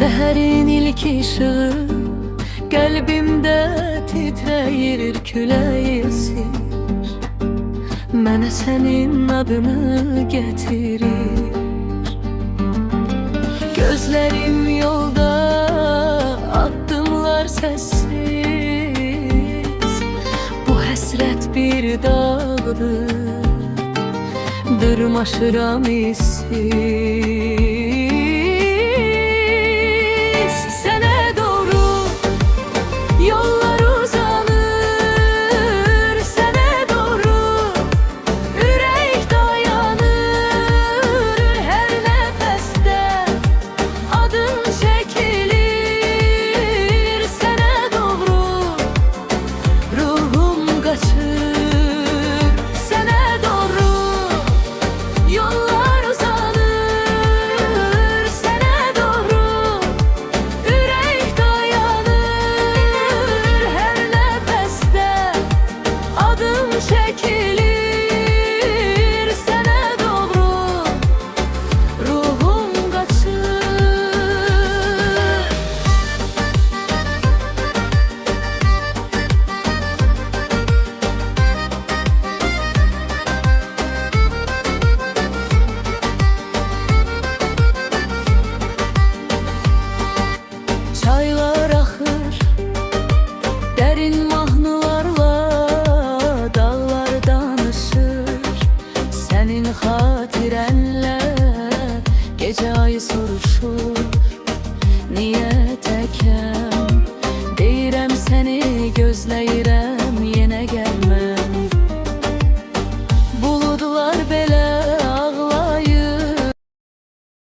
Səhərin ilk işığı qəlbimdə titrəyir, külək esir. Mənə sənin adını gətirir. Gözlərim yolda, addımlar səssiz. Bu həsrət bir dağdır, dırmaşıram işsiz. Sənə doğru yollar uzanır, sənə doğru ürək dayanır. Hər nəfəsdə adın çəkilir, sənə doğru ruhum qaçır. Sənə doğru yollar uzanır, sənə doğru ürək dayanır. Hər nəfəsdə adım çəkilir, sənə doğru ruhum qaçır. Çaylar axır, dərin mahnılarla dağlar danışır. Sənin xatirənlə gecə ayı soruşur. Niyə təkəm? Deyirəm səni gözləyirəm, yenə gəlməm. Buludlar belə